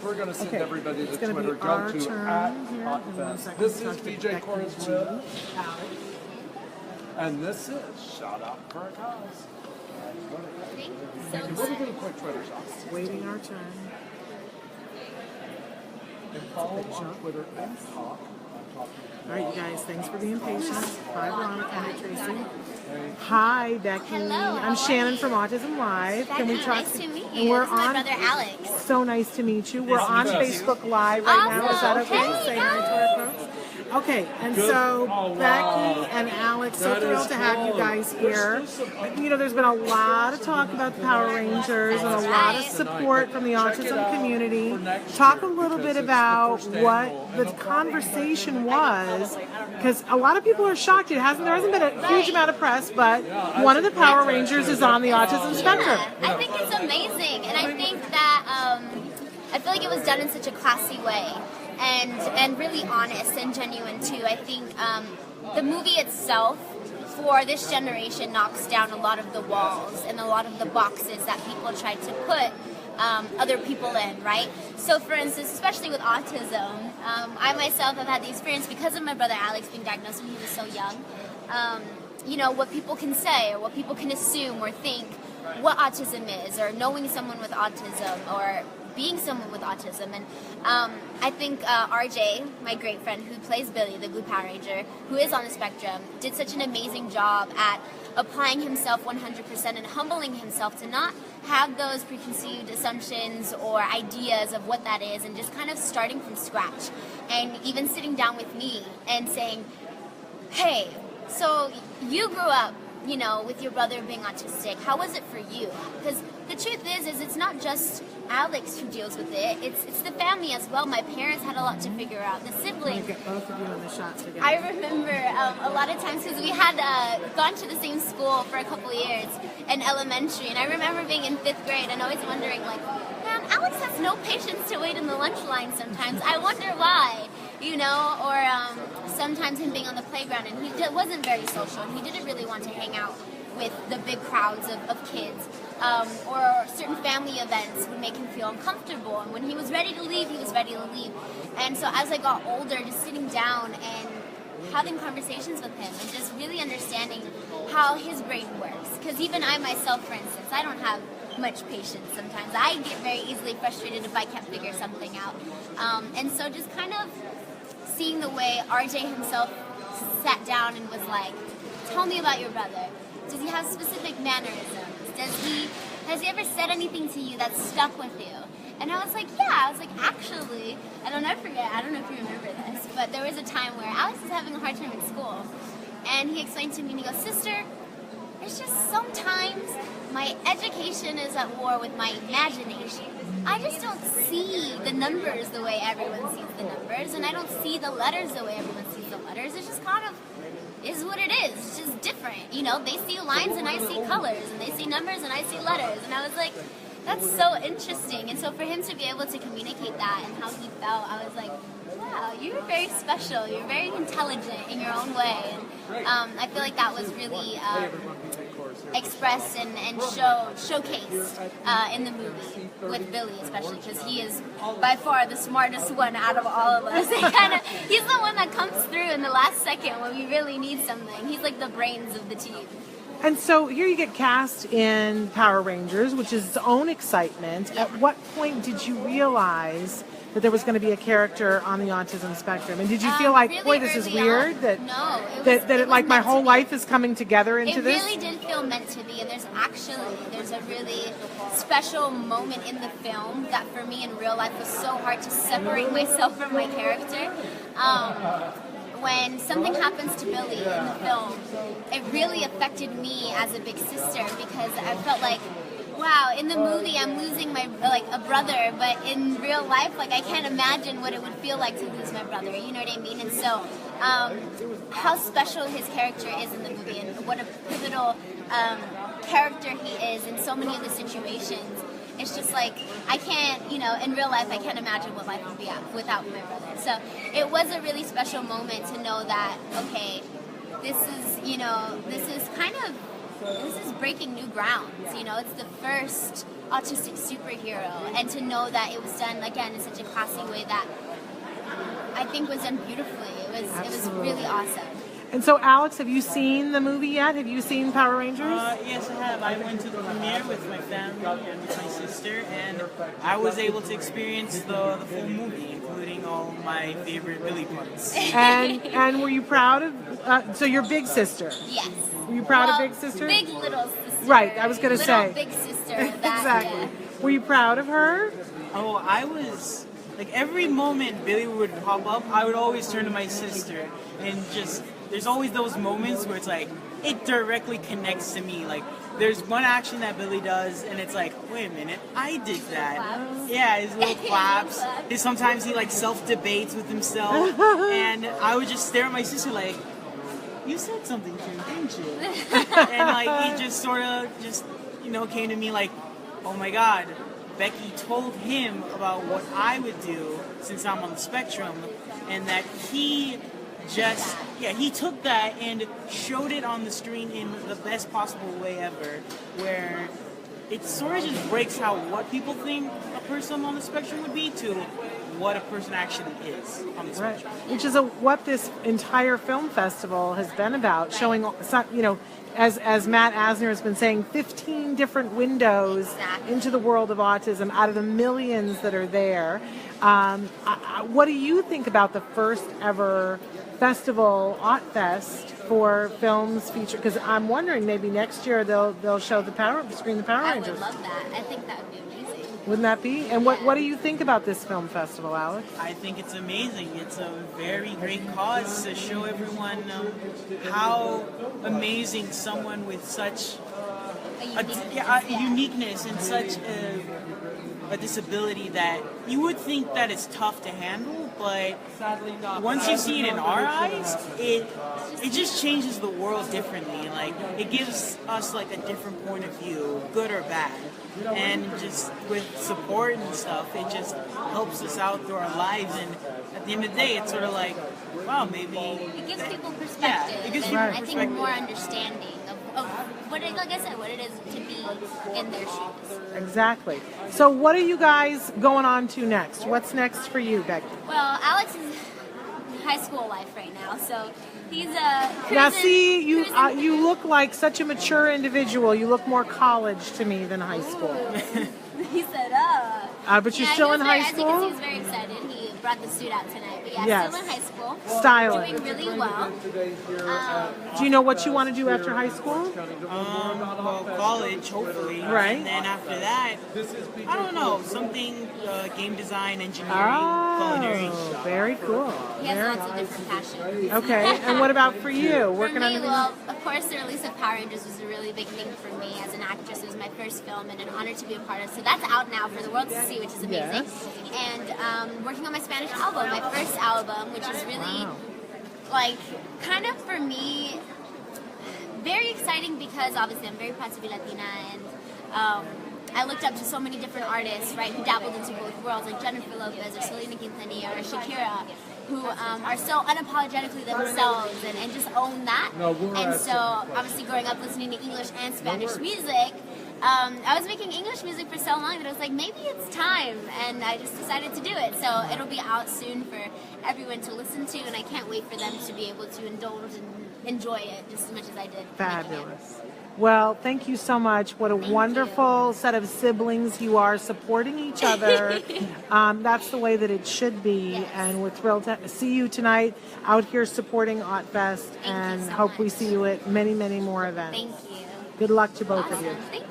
we're going to send everybody to it's gonna Twitter. be Go our to turn here. @autfest. This is DJ Cora's Becky G, Rib, Alex. and this is Shout Out for a Cause. We're going to do a quick Twitter shot. Waiting our turn. And follow on Twitter and talk. All right, you guys, thanks for being patient. Hi, Veronica. Hi, Tracy. Hi, Becky. Hello, I'm Shannon from Autism Live. Can we Becky, talk? nice to meet And you. we're This is my on. brother Alex. So nice to meet you. We're on Facebook Live right now. Is that okay? Awesome. Say hi to our folks. Okay, and so Becky and Alex, so thrilled to have you guys here. You know, there's been a lot of talk about the Power Rangers and a lot of support from the autism community. Talk a little bit about what the conversation was, because a lot of people are shocked. There hasn't been a huge amount of press, but one of the Power Rangers is on the autism spectrum. I think it's amazing, and I think that I feel like it was done in such a classy way, and really honest and genuine too. I think the movie itself, for this generation, knocks down a lot of the walls and a lot of the boxes that people tried to put other people in, right? So for instance, especially with autism, I myself have had the experience because of my brother Alex being diagnosed when he was so young. You know, what people can say or what people can assume or think what autism is, or knowing someone with autism, or being someone with autism. And I think RJ, my great friend who plays Billy, the Blue Power Ranger, who is on the spectrum, did such an amazing job at applying himself 100% and humbling himself to not have those preconceived assumptions or ideas of what that is, and just kind of starting from scratch. And even sitting down with me and saying, hey, so you grew up, you know, with your brother being autistic. How was it for you? Because the truth is it's not just Alex who deals with it. It's the family as well. My parents had a lot to figure out. The siblings. Get both of you in the shot together. I remember a lot of times, because we had gone to the same school for a couple of years in elementary, and I remember being in 5th grade and always wondering, like, man, Alex has no patience to wait in the lunch line sometimes. I wonder why, you know, or sometimes him being on the playground, and he wasn't very social, and he didn't really want to hang out with the big crowds of kids, or certain family events would make him feel uncomfortable, and when he was ready to leave, he was ready to leave. And so as I got older, just sitting down and having conversations with him and just really understanding how his brain works, because even I myself, for instance, I don't have much patience sometimes. I get very easily frustrated if I can't figure something out, and so just kind of seeing the way RJ himself sat down and was like, tell me about your brother. Does he have specific mannerisms? Has he ever said anything to you that stuck with you? And I was like, yeah. I was like, actually, and I'll never forget, I don't know if you remember this, but there was a time where Alex was having a hard time in school. And he explained to me, and he goes, sister, it's just sometimes my education is at war with my imagination. I just don't see the numbers the way everyone sees the numbers, and I don't see the letters the way everyone sees the letters. It's just kind of is what it is. It's just different. You know, they see lines and I see colors, and they see numbers and I see letters. And I was like, that's so interesting. And so for him to be able to communicate that and how he felt, I was like, wow, you're very special. You're very intelligent in your own way. And I feel like that was really expressed and showcased in the movie with Billy, especially because he is by far the smartest one out of all of us. He's the one that comes through in the last second when we really need something. He's like the brains of the team. And so here you get cast in Power Rangers, which is its own excitement. At what point did you realize that there was going to be a character on the autism spectrum? And did you feel like, really boy, this is weird? That no, that like my whole life is coming together into this? It really did feel meant to be, and there's a really special moment in the film that for me in real life was so hard to separate myself from my character. When something happens to Billy in the film, it really affected me as a big sister, because I felt like, wow, in the movie I'm losing a brother, but in real life, like, I can't imagine what it would feel like to lose my brother, you know what I mean? And so, how special his character is in the movie, and what a pivotal character he is in so many of the situations. It's just like, I can't, you know, in real life, I can't imagine what life would be without my brother. So it was a really special moment to know that, okay, this is breaking new grounds. You know, it's the first autistic superhero, and to know that it was done again in such a classy way that I think was done beautifully. It was really awesome. And so, Alex, have you seen the movie yet? Have you seen Power Rangers? Yes, I have. I went to the premiere with my family and with my sister, and I was able to experience the full movie, including all my favorite Billy parts. And were you proud of? So your big sister. Yes. Were you proud of Big Sister? Big little sister. Right, I was gonna say. Big sister. Exactly. Yeah. Were you proud of her? Oh, I was, like, every moment Billy would pop up, I would always turn to my sister, and just, there's always those moments where it's like, it directly connects to me. Like, there's one action that Billy does, and it's like, wait a minute, I did that. Claps. Yeah, his little claps. Sometimes he, like, self-debates with himself, and I would just stare at my sister like, you said something to him, didn't you? And, like, he just sort of just, came to me like, oh my God, Becky told him about what I would do since I'm on the spectrum, and that he just, he took that and showed it on the screen in the best possible way ever, where it sort of just breaks what people think a person on the spectrum would be to what a person actually is on the spectrum. Right. Which is what this entire film festival has been about, showing, as Matt Asner has been saying, 15 different windows into the world of autism out of the millions that are there. What do you think about the first ever festival, autfest, for films featured? Because I'm wondering maybe next year they'll show screen the Power Rangers. I would love that. I think that would be amazing. Wouldn't that be? And what do you think about this film festival, Alex? I think it's amazing. It's a very great cause to show everyone how amazing someone with such a uniqueness and such a disability that you would think that it's tough to handle, but once you see it in our eyes, it just changes the world differently. Like, it gives us like a different point of view, good or bad. And just with support and stuff, it just helps us out through our lives. And at the end of the day, it's sort of like, wow, maybe It gives people perspective. Yeah, it gives people and I perspective. think more understanding of what it, like I said, what it is to be in their shoes. Exactly. So what are you guys going on to next? What's next for you, Becky? Well, Alex is in high school life right now, so he's Now, see, you look like such a mature individual. You look more college to me than high school. He said, But you're still in high school? As you can see, he's very excited. He brought the suit out tonight. But Yes. still in high school. Styling. Doing really well. Do you know what you want to do after high school? well, college, hopefully. Right. And then after that, I don't know, something game design, engineering, culinary. Oh, very cool. He has lots of different passions. Okay, and what about for you? Working For on me, anything? well, of course, the release of Power Rangers was a really big thing for me as an actress. It was my first film and an honor to be a part of. So that's out now for the world to see, which is amazing. Yes. And working on my Spanish album, my first album, which is really, like, kind of for me, very exciting because obviously I'm very proud to be Latina, and I looked up to so many different artists, right, who dabbled into both worlds, like Jennifer Lopez or Selena Quintanilla or Shakira, who are so unapologetically themselves and just own that. And so, obviously, growing up listening to English and Spanish music, I was making English music for so long that I was like, maybe it's time, and I just decided to do it. So it'll be out soon for everyone to listen to, and I can't wait for them to be able to indulge and enjoy it just as much as I did. Fabulous. Well, thank you so much. What a wonderful set of siblings you are, supporting each other. That's the way that it should be. Yes. And we're thrilled to see you tonight out here supporting autfest, and you so hope we much. see you at many, many more events. Thank you. Good luck to both of you. Awesome. Thank